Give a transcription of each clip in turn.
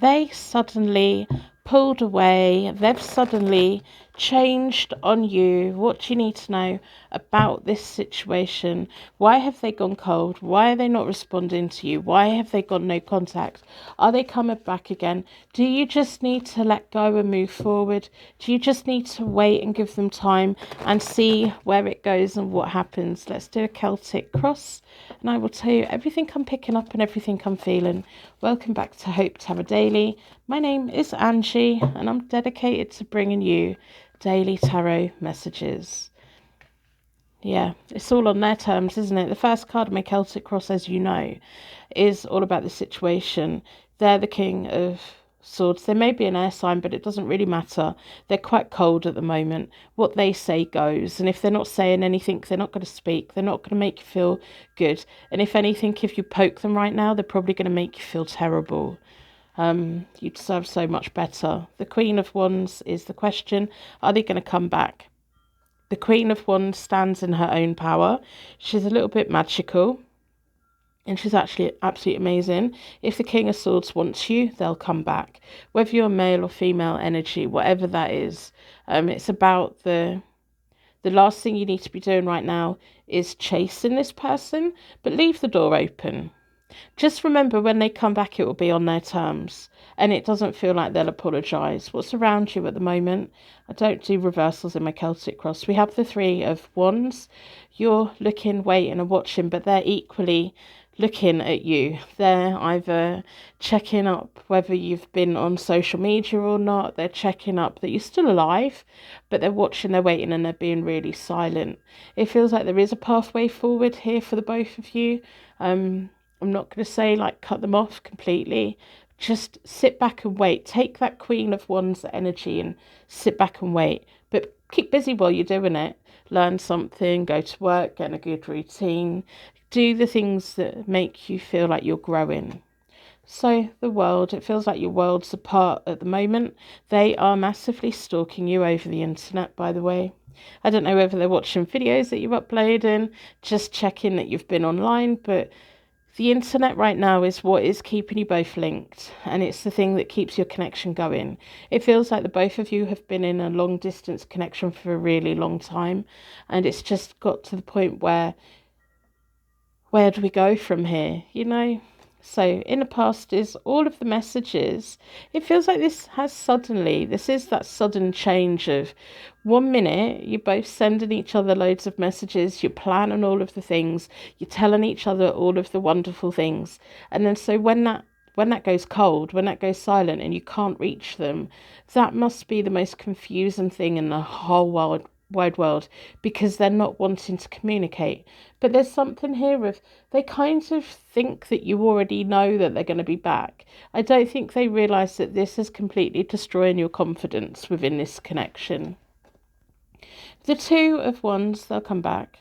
they suddenly pulled away. They've suddenly changed on you. What do you need to know about this situation? Why have they gone cold? Why are they not responding to you? Why have they got no contact? Are they coming back again? Do you just need to let go and move forward? Do you just need to wait and give them time and see where it goes and what happens? Let's do a Celtic cross and I will tell you everything I'm picking up and everything I'm feeling. Welcome back to Hope Tarot Daily. My name is Angie and I'm dedicated to bringing you daily tarot messages. Yeah, it's all on their terms, isn't it? The first card of my Celtic cross, as you know, is all about the situation. They're the King of Swords. They may be an air sign, but it doesn't really matter. They're quite cold at the moment. What they say goes. And if they're not saying anything, they're not going to speak. They're not going to make you feel good. And if anything, if you poke them right now, they're probably going to make you feel terrible. You deserve so much better. The Queen of Wands is the question. Are they going to come back? The Queen of Wands stands in her own power. She's a little bit magical. And she's actually absolutely amazing. If the King of Swords wants you, they'll come back. Whether you're male or female energy, whatever that is. It's about the last thing you need to be doing right now is chasing this person. But leave the door open. Just remember when they come back, it will be on their terms. And it doesn't feel like they'll apologise. What's around you at the moment? I don't do reversals in my Celtic cross. We have the Three of Wands. You're looking, waiting and watching, but they're equally looking at you. They're either checking up whether you've been on social media or not. They're checking up that you're still alive, but they're watching, they're waiting, and they're being really silent. It feels like there is a pathway forward here for the both of you. I'm not going to say like cut them off completely. Just sit back and wait. Take that Queen of Wands energy and sit back and wait. But keep busy while you're doing it. Learn something, go to work, get in a good routine. Do the things that make you feel like you're growing. So the world, it feels like your world's apart at the moment. They are massively stalking you over the internet, by the way. I don't know whether they're watching videos that you're uploading, just checking that you've been online, but the internet right now is what is keeping you both linked, and it's the thing that keeps your connection going. It feels like the both of you have been in a long distance connection for a really long time, and it's just got to the point where do we go from here, you know? So in the past is all of the messages. It feels like this is that sudden change of 1 minute, you're both sending each other loads of messages, you're planning all of the things, you're telling each other all of the wonderful things. And then so when that goes cold, when that goes silent and you can't reach them, that must be the most confusing thing in the whole wide world, because they're not wanting to communicate. But there's something here of they kind of think that you already know that they're going to be back. I don't think they realise that this is completely destroying your confidence within this connection. The Two of Wands, they'll come back.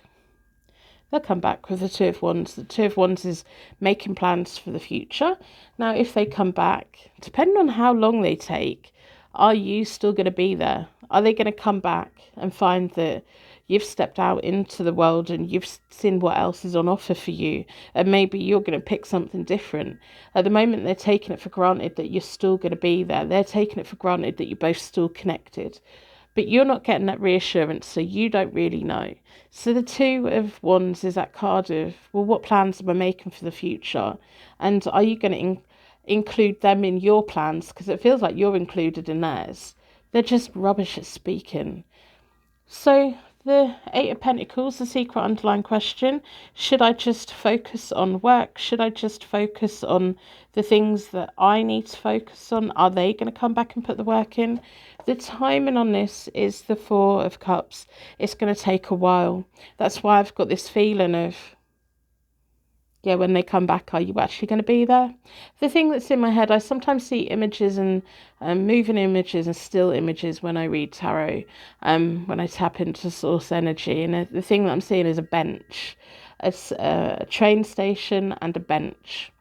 They'll come back with the Two of Wands. The Two of Wands is making plans for the future. Now, if they come back, depending on how long they take, are you still going to be there? Are they going to come back and find that you've stepped out into the world and you've seen what else is on offer for you, and maybe you're going to pick something different? At the moment, they're taking it for granted that you're still going to be there. They're taking it for granted that you're both still connected. But you're not getting that reassurance, so you don't really know. So the Two of Wands is that card of, well, what plans am I making for the future? And are you going to include them in your plans? Because it feels like you're included in theirs. They're just rubbish at speaking. So the Eight of Pentacles, the secret underlying question: should I just focus on work? Should I just focus on the things that I need to focus on? Are they going to come back and put the work in? The timing on this is the Four of Cups. It's going to take a while. That's why I've got this feeling of, yeah, when they come back, are you actually going to be there? The thing that's in my head, I sometimes see images and moving images and still images when I read tarot, when I tap into source energy. And the thing that I'm seeing is a bench. It's a train station and a bench.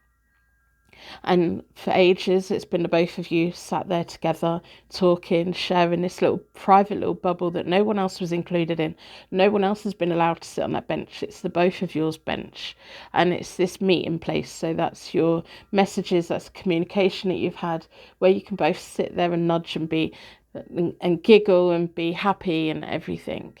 And for ages, it's been the both of you sat there together, talking, sharing this little private little bubble that no one else was included in. No one else has been allowed to sit on that bench. It's the both of yours bench. And it's this meeting place. So that's your messages, that's communication that you've had, where you can both sit there and nudge and be and giggle and be happy and everything.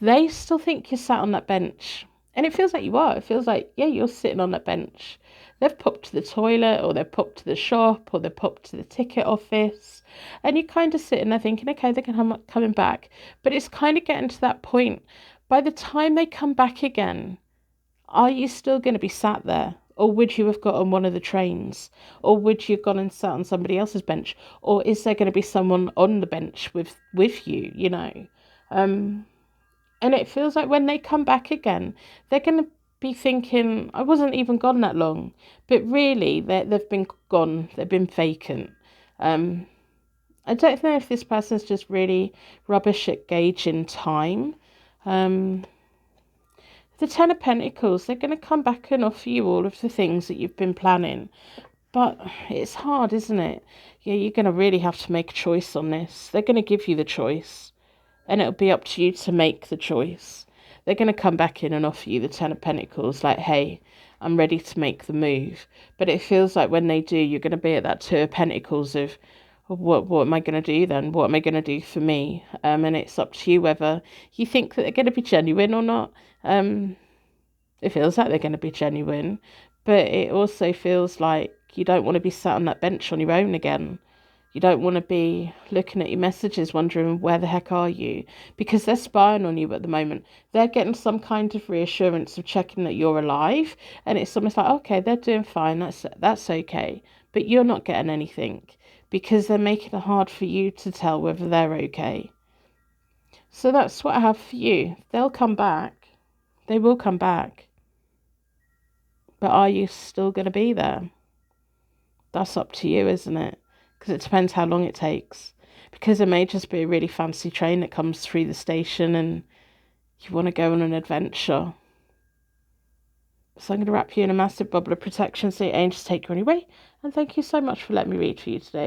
They still think you're sat on that bench. And it feels like you are. It feels like, yeah, you're sitting on that bench. They've popped to the toilet, or they've popped to the shop, or they've popped to the ticket office. And you're kind of sitting there thinking, okay, they're coming back. But it's kind of getting to that point. By the time they come back again, are you still going to be sat there? Or would you have got on one of the trains? Or would you have gone and sat on somebody else's bench? Or is there going to be someone on the bench with you, you know? And it feels like when they come back again, they're going to be thinking, I wasn't even gone that long. But really, they've been gone. They've been vacant. I don't know if this person's just really rubbish at gauging time. The Ten of Pentacles, they're going to come back and offer you all of the things that you've been planning. But it's hard, isn't it? Yeah, you're going to really have to make a choice on this. They're going to give you the choice. And it'll be up to you to make the choice. They're going to come back in and offer you the Ten of Pentacles, like, hey, I'm ready to make the move. But it feels like when they do, you're going to be at that Two of Pentacles of, what am I going to do then? What am I going to do for me? And it's up to you whether you think that they're going to be genuine or not. It feels like they're going to be genuine, but it also feels like you don't want to be sat on that bench on your own again. You don't want to be looking at your messages wondering where the heck are you, because they're spying on you at the moment. They're getting some kind of reassurance of checking that you're alive, and it's almost like, okay, they're doing fine, that's okay, but you're not getting anything because they're making it hard for you to tell whether they're okay. So that's what I have for you. They'll come back. They will come back. But are you still going to be there? That's up to you, isn't it? Because it depends how long it takes. Because it may just be a really fancy train that comes through the station and you want to go on an adventure. So I'm going to wrap you in a massive bubble of protection so your angels take you on your way. And thank you so much for letting me read for you today.